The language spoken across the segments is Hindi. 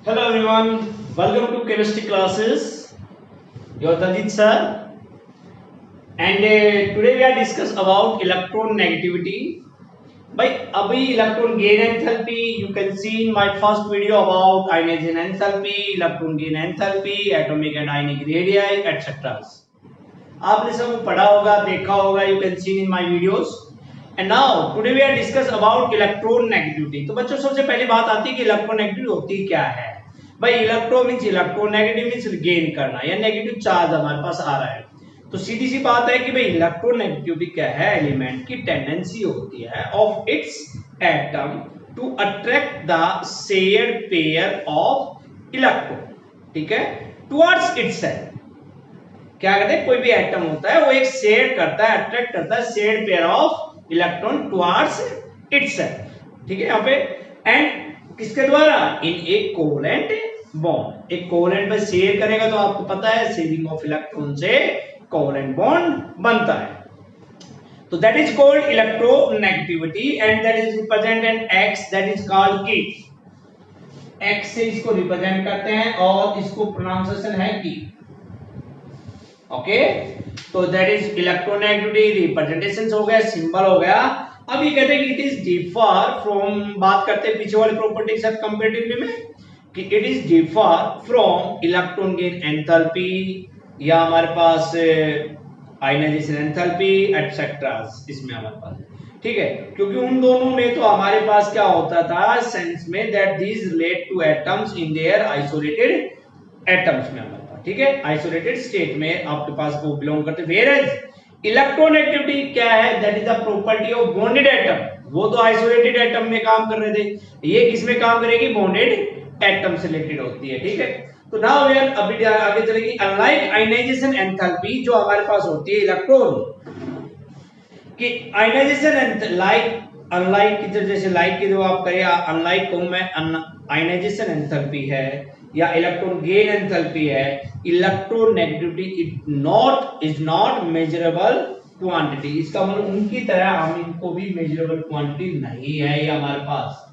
Hello everyone, welcome to chemistry classes. Your Tajid sir, and today we are discuss about electron negativity. By abhi electron gain enthalpy, you can see in my first video about ionization enthalpy, electron gain enthalpy, atomic and ionic radii, etc. आपने सब पढ़ा होगा, देखा होगा. You can see in my videos. And now today we are discuss about electron negativity. तो बच्चों सबसे पहली बात आती है कि इलेक्ट्रोन नेगेटिविटी होती क्या है. भाई electro means electro, negative means gain करना या नेगेटिव चार्ज हमारे पास आ रहा है. तो सीधी सी बात है कि भाई इलेक्ट्रो नेगेटिविटी क्या है. एलिमेंट की टेंडेंसी होती है of its atom to attract the shared pair of electron, ठीक है, टुवर्ड्स इटसेल्फ. क्या कहते हैं, कोई भी एटम होता है वो एक शेयर करता है, अट्रैक्ट करता है shared pair of electron towards itself, ठीक है. यहाँ पे एंड किसके द्वारा, इन ए कोवेलेंट बॉन्ड. एक कोवेलेंट पर शेयर करेगा तो आपको पता है शेयरिंग ऑफ इलेक्ट्रॉन से कोवेलेंट बॉन्ड बनता है. तो that is called electronegativity and that is represent N x that is called की. एक्स से इसको रिप्रेजेंट करते हैं और इसको प्रोनाउंसिएशन है की. ओके, तो दैट इज इलेक्ट्रोनेगेटिविटी. रिप्रेजेंटेशन हो गया, सिंबल हो गया. अब ये कहते हैं कि इट इज डिफर फ्रॉम, बात करते हैं पीछे वाले प्रॉपर्टी के साथ कंपैरेटिवली में, कि it is differ from electron gain enthalpy या हमारे पास आयनाइजेशन एंथैल्पी एटसेट्रा. इसमें हमारे पास, ठीक है, क्योंकि उन दोनों में तो हमारे पास क्या होता था सेंस में that these relate two atoms in their isolated atoms में हमारे पास, ठीक है, आइसोलेटेड स्टेट में आपके पास वो बिलोंग करते. वेयरएज इलेक्ट्रोनेगेटिविटी क्या है, that is the property of bonded atom. वो तो आइसोलेटेड एटम में काम कर रहे थे, ये किसमें काम करेगी, बॉन्डेड एटम से रिलेटेड होती है, ठीक है. तो नाउ वी आर अभी आगे चलेगी. अनलाइक आयनाइजेशन एंथैल्पी जो हमारे पास होती है इलेक्ट्रॉन कि आयनाइजेशन लाइक अनलाइक की, जैसे लाइक की जो आप करिए अनलाइक को मैं आयनाइजेशन एंथैल्पी है या इलेक्ट्रॉन गेन एंथैल्पी है, electronegativity is not measurable quantity. इसका मतलब उनकी तरह हम इनको भी मेजरेबल क्वांटिटी नहीं है ये हमारे पास.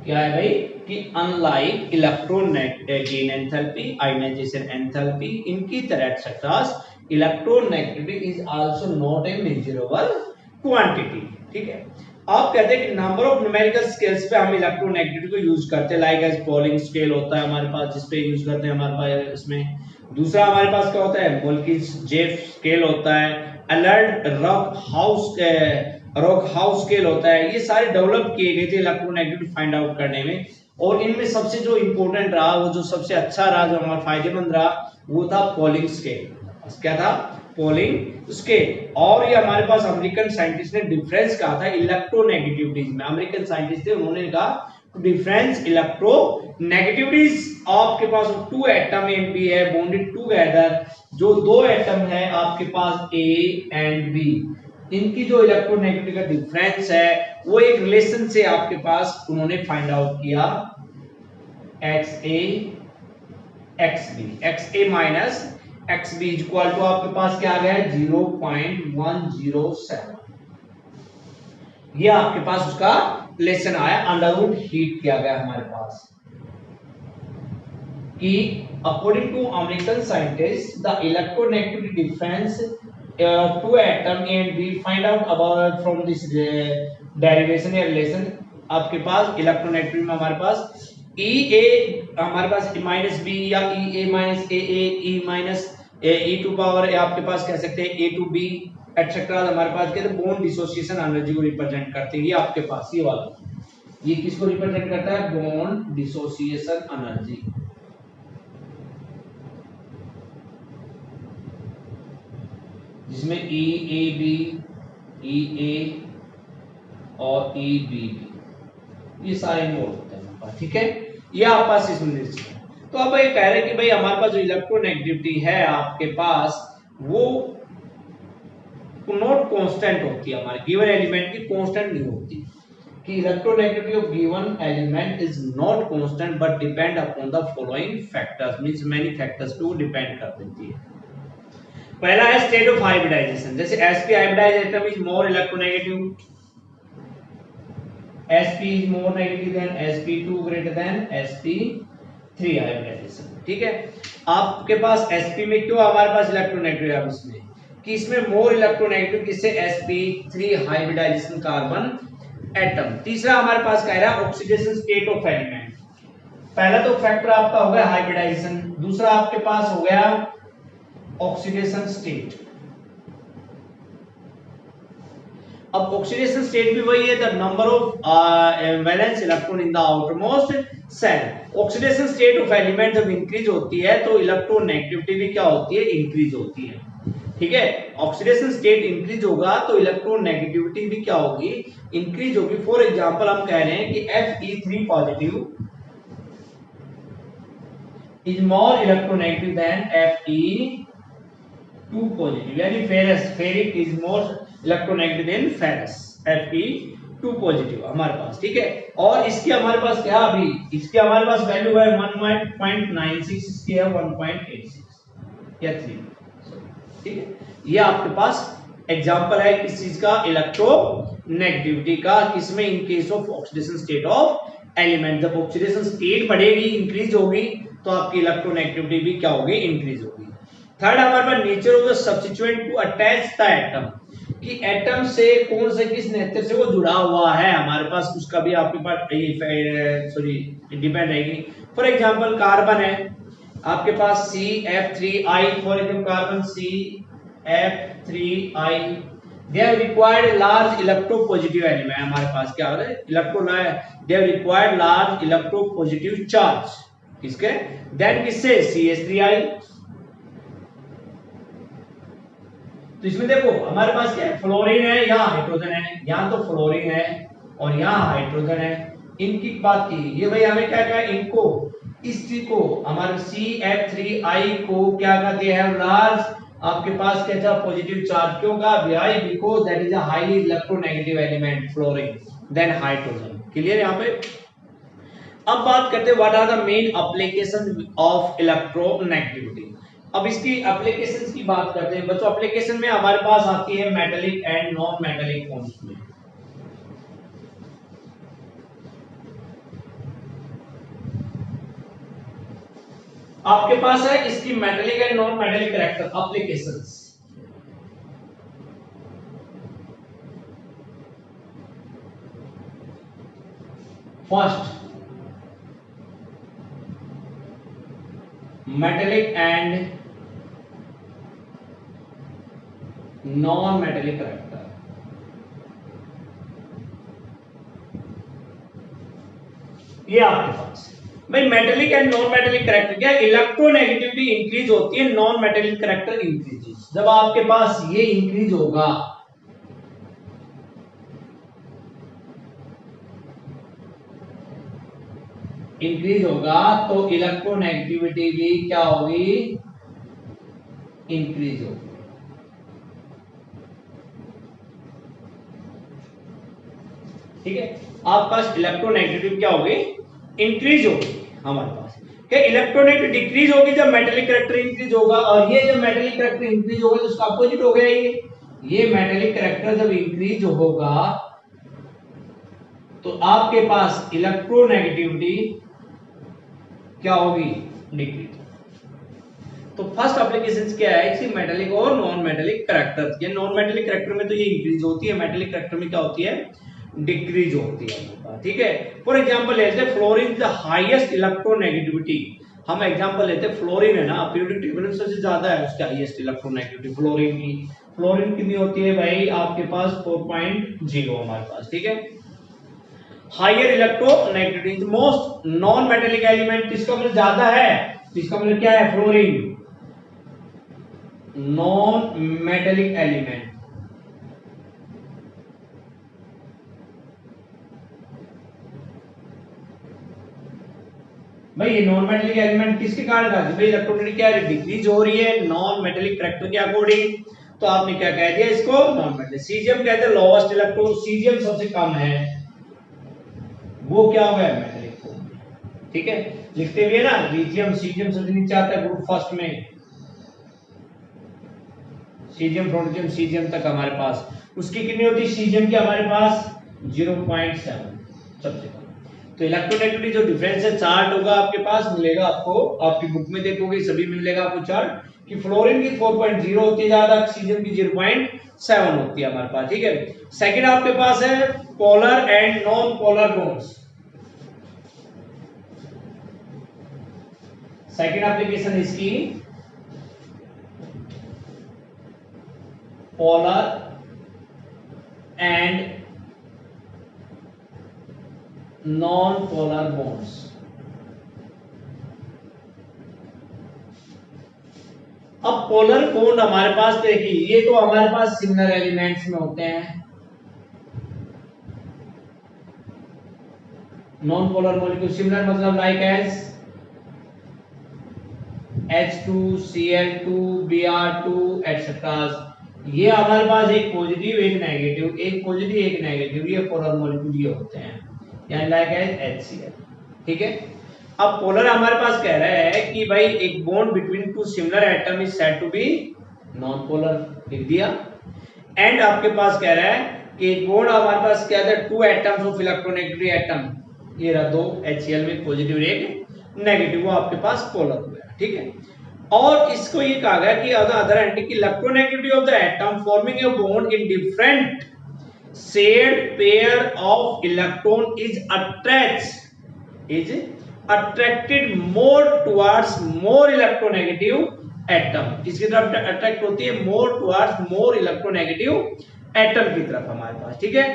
क्या है भाई कि unlike electron gain enthalpy, ionization enthalpy, इनकी तरह etcetera, electronegativity is also not a measurable quantity, ठीक है. आप कहते हैं कि नंबर ऑफ न्यूमेरिकल स्केल्स पे हम इलेक्ट्रोनेगेटिविटी को यूज करते हैं, लाइक एज पॉलिंग स्केल होता है हमारे पास जिस पे यूज करते हैं हमारे पास. इसमें दूसरा हमारे पास क्या होता है, मोल्किस जेफ स्केल होता है, अलर्ट रॉक हाउस स्केल होता है. ये सारे डेवलप किए गए थे इलेक्ट्रोनेगेटिविटी फाइंड आउट करने में. और इनमें सबसे जो इंपॉर्टेंट रहा, वो जो सबसे अच्छा रहा, जो हमारा फायदेमंद रहा, वो था पॉलिंग स्केल. क्या था, पॉलिंग स्केल. और ये हमारे पास अमेरिकन साइंटिस्ट ने डिफरेंस कहा था इलेक्ट्रोनेगेटिविटीज में. अमेरिकन साइंटिस्ट थे, उन्होंने कहा डिफरेंस इलेक्ट्रोनेगेटिविटीज आपके पास टू एटम एंड बी है बॉन्डेड टुगेदर. जो दो एटम है आपके पास ए एंड बी, इनकी जो इलेक्ट्रोनेगेटिविटी का डिफरेंस है वो एक रिलेशन से आपके पास उन्होंने फाइंड आउट किया, X A X B. X A minus X B equal to आपके पास क्या आ गया है 0.107. ये आपके पास उसका रिलेशन आया, अंडर रूट हीट किया गया हमारे पास कि according to American scientist the electronegativity difference to atom A and B find out about from this derivation या रिलेशन. आपके पास इलेक्ट्रोनेगेटिविटी में हमारे पास ई ए हमारे पास माइनस बी या E A minus A E minus A to power आपके पास कह सकते हैं ए टू बी एटसेट्रा. हमारे पास कहते हैं बॉन्ड डिसोसिएशन एनर्जी को रिप्रेजेंट करते हैं. ये आपके पास ये वाला, ये किसको रिप्रेजेंट करता है, बॉन्ड डिसोसिएशन एनर्जी. जिसमें ई ए बी, ई ए और ई बी बी, ये सारे इन्वॉल्व होते हैं, ठीक है. ये आपके पास इसमें. तो अब ये कह रहे हैं कि भाई हमारे पास जो इलेक्ट्रोनेगेटिविटी है आपके पास वो नॉट कांस्टेंट होती है, हमारे गिवन एलिमेंट की कांस्टेंट नहीं होती. कि electronegativity of given element is not constant but depend upon the following factors, means many factors पे वो डिपेंड कर देती है. पहला है स्टेट ऑफ हाइब्रिडाइजेशन. जैसे sp hybridized atom is more electronegative, sp is more negative than sp2 greater than sp3 hybridization. ठीक है, आपके पास sp में क्यों हमारे पास इलेक्ट्रोनेगेटिव है इसमें कि इसमें मोर इलेक्ट्रोनेगेटिव किससे sp3 हाइब्रिडाइजेशन कार्बन एटम। तीसरा हमारे पास कह रहा है ऑक्सीडेशन स्टेट ऑफ एलिमेंट। पहला तो फैक्टर आपका हो गया हाइब्रिडाइजेशन, दूसरा आपके पास हो गया ऑक्सीडेशन स्टेट। अब ऑक्सीडेशन स्टेट भी वही है, the number of valence electron in the outermost shell. Oxidation state of element जब इंक्रीज होती है तो इलेक्ट्रोनेगेटिविटी भी क्या होती है, इंक्रीज होती है। ठीक है, ऑक्सीडेशन स्टेट इंक्रीज होगा तो इलेक्ट्रोनेगेटिविटी भी क्या होगी, इंक्रीज होगी। फॉर एग्जांपल हम कह रहे हैं कि Fe3 positive is more electronegative than Fe2 positive, यानी ferric is more electronegative than ferrous, Fe2 positive हमारे पास। ठीक है, और इसकी हमारे पास क्या, अभी इसकी हमारे पास वैल्यू है 1.96, इसकी है 1.86 या 3। ठीक है, ये आपके पास एग्जांपल है किस चीज का, इलेक्ट्रोनेगेटिविटी का, किसमें, in case of oxidation state of element. जब ऑक्सीडेशन स्टेट बढ़ेगी, इंक्रीज होगी, तो आपकी इलेक्ट्रोनेगेटिविटी भी क्या होगी, इंक्रीज होगी। थर्ड हमारे पास nature of the substituent to attach the atom, कि एटम से कौन से किस नेचर से वो जुड़ा हुआ है हमारे पास, उसका भी आपके पास डिपेंड रहेगी। फॉर एग्जांपल कार्बन है आपके पास CF3I, for example carbon CF3I, they have required large electropositive element, हमारे पास क्या हो रहा है, they have required large electropositive charge, किसके, then किससे, CH3I। तो इसमें देखो हमारे पास क्या है, फ्लोरीन है, यहाँ हाइड्रोजन है, यहाँ तो फ्लोरीन है और यहाँ हाइड्रोजन है। इनकी बात की, ये भाई हमें क्या कहा, इनको इस चीज को हमारे CF3I को क्या कहते हैं, लार्ज आपके पास क्या था, पॉजिटिव चार्ज। क्यों कहा, why, because that is a highly electronegative element fluorine than hydrogen. Clear यहाँ पे। अब बात करते हैं what are the main application of electronegativity. अब इसकी एप्लीकेशंस की बात करते हैं बच्चों। एप्लीकेशन में हमारे पास आती है metallic and non metallic forms में। आपके पास है इसकी metallic and non metallic character applications. First, metallic and non metallic character. ये आपके पास भाई metallic and non metallic character क्या, इलेक्ट्रोनेगेटिविटी इंक्रीज होती है, नॉन मेटालिक कैरेक्टर इंक्रीजेस। जब आपके पास ये इंक्रीज होगा तो इलेक्ट्रोनेगेटिविटी भी क्या होगी, इंक्रीज होगी। ठीक है, आपके पास इलेक्ट्रोनेगेटिविटी क्या होगी, इंक्रीज होगी हमारे पास। क्या, इलेक्ट्रोनेगेटिविटी डिक्रीज होगी जब मेटालिक कैरेक्टर इंक्रीज होगा, और ये जब मेटालिक कैरेक्टर इंक्रीज होगा तो उसका अपोजिट हो गया ये मेटालिक कैरेक्टर जब इंक्रीज होगा तो आपके पास इलेक्ट्रोनेगेटिविटी क्या होगी, डिक्रीज। तो फर्स्ट एप्लीकेशंस क्या है, इसी मेटालिक और नॉन मेटालिक कैरेक्टर। ये नॉन मेटालिक कैरेक्टर में तो ये इंक्रीज होती है, मेटालिक कैरेक्टर में क्या होती है, डिक्रीज होती है। ठीक है, फॉर एग्जांपल लेते हैं फ्लोरीन द हाईएस्ट इलेक्ट्रोनेगेटिविटी। हम एग्जांपल लेते हैं फ्लोरीन है ना, पीरियोडिक टेबल में सबसे ज्यादा है उसका हाईएस्ट इलेक्ट्रोनेगेटिविटी फ्लोरीन की। फ्लोरीन कितनी होती है भाई, आपके पास 4.0 हमारे पास। ठीक है, higher electronegativity most non metallic element, इसका मतलब ज्यादा है, इसका मतलब क्या है, फ्लोरीन नॉन मेटालिक एलिमेंट। भाई ये नॉन मेटालिक एलिमेंट किसके कारण था, भाई इलेक्ट्रोनेगेटिविटी क्या है, डिक्रीज हो रही है नॉन मेटालिक कैरेक्टर के अकॉर्डिंग। तो आपने क्या कह दिया इसको, नॉन मेटालिक। सीजियम कहते हैं लोवेस्ट इलेक्ट्रॉन, सीजियम सबसे कम है, वो क्या हो गया, मेटालिक फॉर्म। ठीक है, लिखते हुए ना, लिथियम सीजियम सबसे नीचे आता है ग्रुप फर्स्ट में, सीजियम फ्रोंटियम सीजियम तक हमारे पास। उसकी कितनी होती है सीजियम की, हमारे पास 0.7। सबसे कम। तो इलेक्ट्रोनेगेटिविटी जो डिफरेंशियल चार्ट होगा आपके पास मिलेगा आपको, आपकी बुक में देखोगे सभी मिलेगा आपको चार्ट कि फ्लोरीन की 4.0 होती है ज्यादा, ऑक्सीजन की 0.7 होती है हमारे पास, ठीक है। सेकंड आपके पास है polar and non polar bonds. Second application इसकी polar and non polar bonds. अब पोलर बॉन्ड हमारे पास देखिए, ये तो हमारे पास सिमिलर एलिमेंट्स में होते हैं। नॉन पोलर मॉलिक्यूल सिमिलर मतलब like as H2Cl2 Br2 etcetera. ये हमारे पास एक पॉजिटिव एक नेगेटिव, एक पॉजिटिव एक नेगेटिव, ये पोलर मॉलिक्यूल ये होते हैं, यानी लाइक एज HCl, ठीक है। अब पोलर हमारे पास कह रहा है कि भाई एक bond between two similar atom is said to be non polar, लिख दिया। एंड आपके पास कह रहा है कि एक बॉन्ड हमारे पास क्या है, two atoms of electronegative atom, ये रहा दो HCl में पॉजिटिव एक नेगेटिव, वो आपके पास पोलर हो गया, ठीक है। और इसको ये कहा गया कि अदर एंड की electronegativity of the atom forming a bond in different shared pair of electron is attracted more towards more electronegative atom, किसकी तरफ अट्रैक्ट होती है, more towards more electronegative atom की तरफ हमारे पास, ठीक है।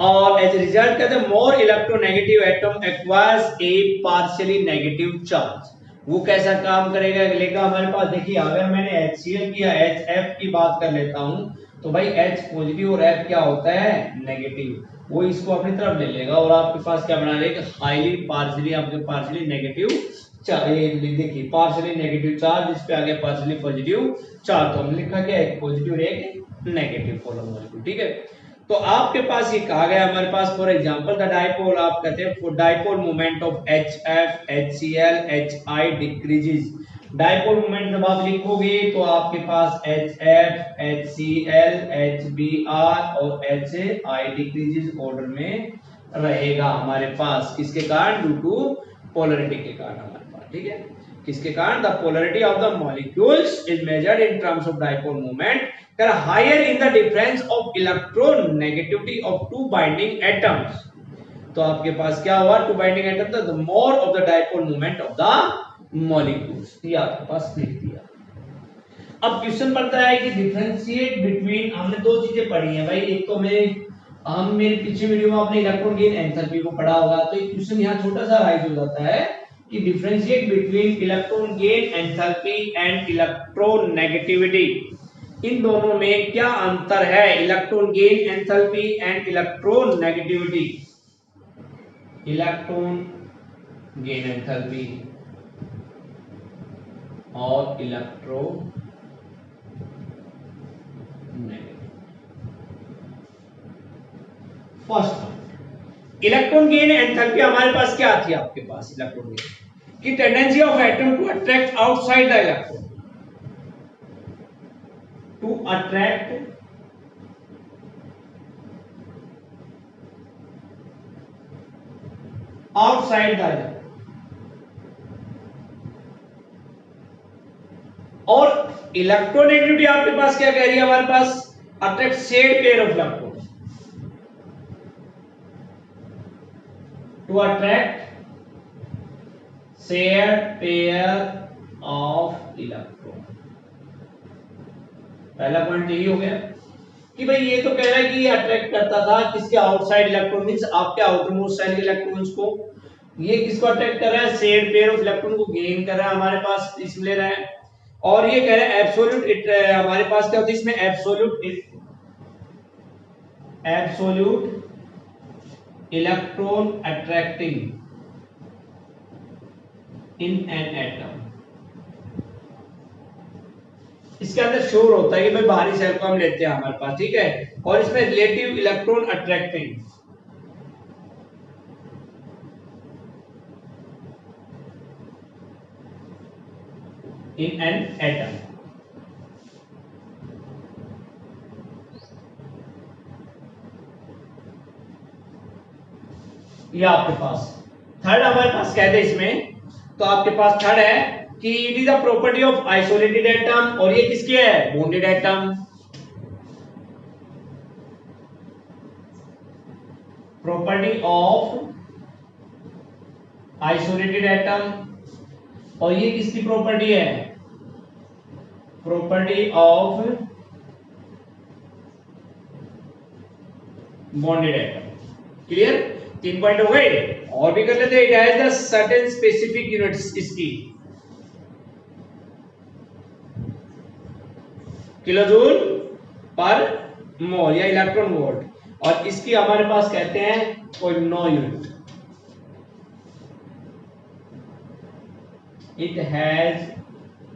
और एज रिजल्ट कहते हैं मोर इलेक्ट्रोनेगेटिव एटम एक्वायर्स ए पार्शियली नेगेटिव चार्ज। वो कैसा काम करेगा, लेगा हमारे पास, देखिए अगर मैंने HCl किया, HF की बात कर लेता हूं, तो भाई H पॉजिटिव और F क्या होता है, नेगेटिव, वो इसको अपनी तरफ ले लेगा और आपके पास क्या बना लेगा, हाईली पार्शियली, आपके पार्शियली नेगेटिव चार्ज, देखिए पार्शियली नेगेटिव चार्ज, इस पे आ गया पार्शियली पॉजिटिव चार्ज, तो हमने लिखा क्या, एक पॉजिटिव एक नेगेटिव पोलर मॉलिक्यूल, ठीक है। तो आपके पास ये कहा गया हमारे पास, फॉर एग्जांपल द डाइपोल, आप कहते हैं for dipole moment of HF HCl HI decreases. Dipole moment जब आप लिखोगे तो आपके पास HF HCl HBr और HI डिक्रीजेस ऑर्डर में रहेगा हमारे पास, किसके कारण, ड्यू टू पोलैरिटी के कारण हमारे पास, ठीक है। किसके कारण, the polarity of the molecules is measured in terms of dipole moment, higher in the difference of electronegativity of two binding atoms। तो आपके पास क्या हुआ, टू बाइंडिंग एटम था, the more of the dipole moment of the molecules, ये आपके पास लिख दिया। अब क्वेश्चन बनता है कि डिफरेंशिएट बिटवीन, हमने दो चीजें पढ़ी हैं भाई, एक तो हम मेरे पीछे वीडियो में आपने इलेक्ट्रॉन गेन एंथैल्पी को पढ़ा होगा, तो एक क्वेश्चन यहाँ छोटा सा राइज हो जाता है कि differentiate between electron gain enthalpy and electronegativity, इन दोनों में क्या अंतर है, electron gain enthalpy and electronegativity, electron gain enthalpy और electro first electron gain enthalpy हमारे पास क्या थी, आपके पास इलेक्ट्रॉन गेन की tendency of atom to attract outside the electron, to attract outside the electron, और इलेक्ट्रोनेगेटिविटी आपके पास क्या कह रही है, हमारे पास attract shared pair of electron, to attract shared pair of electron. पहला पॉइंट यही हो गया कि भाई ये तो कह रहा है कि ये अट्रैक्ट करता था किसके, आउटसाइड इलेक्ट्रॉन, मींस आपके आउटर मोस्ट साइड के इलेक्ट्रॉन्स को, ये किसको अट्रैक्ट कर रहा है, शेड पेयर ऑफ इलेक्ट्रॉन को गेन कर रहा है हमारे पास, इसमें ले रहा है। और ये कह रहा है एब्सोल्यूट, हमारे पास क्या होता है इसमें, absolute electron attracting in an atom, इसके अंदर श्योर होता है कि भाई बाहरी सेल को हम लेते हैं हमारे पास, ठीक है। और इसमें relative electron attracting in an atom, ये आपके पास थर्ड हमारे पास कहते हैं इसमें, तो आपके पास थर्ड है कि it is a property of isolated atom, और ये किसकी है, bonded atom. Property of isolated atom, और ये किसकी प्रॉपर्टी है, property of bonded atom. Clear, 3 point हो गए। और भी कर लेते हैं। It has the certain specific units, इसकी किलोजूल पर मोल या इलेक्ट्रॉन वोल्ट, और इसकी हमारे पास कहते हैं कोई 9 unit. It has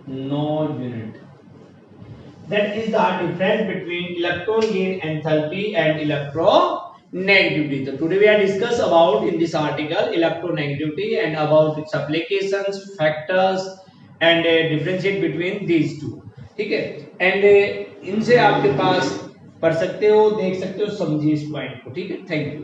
no unit. That is the difference between electron gain enthalpy and electronegativity. So today we are discuss about in this article electronegativity and about its applications, factors and differentiate between these two. ठीक है, and इनसे आपके पास पढ़ सकते हो, देख सकते हो, समझिए इस पॉइंट को। ठीक है, थैंक यू।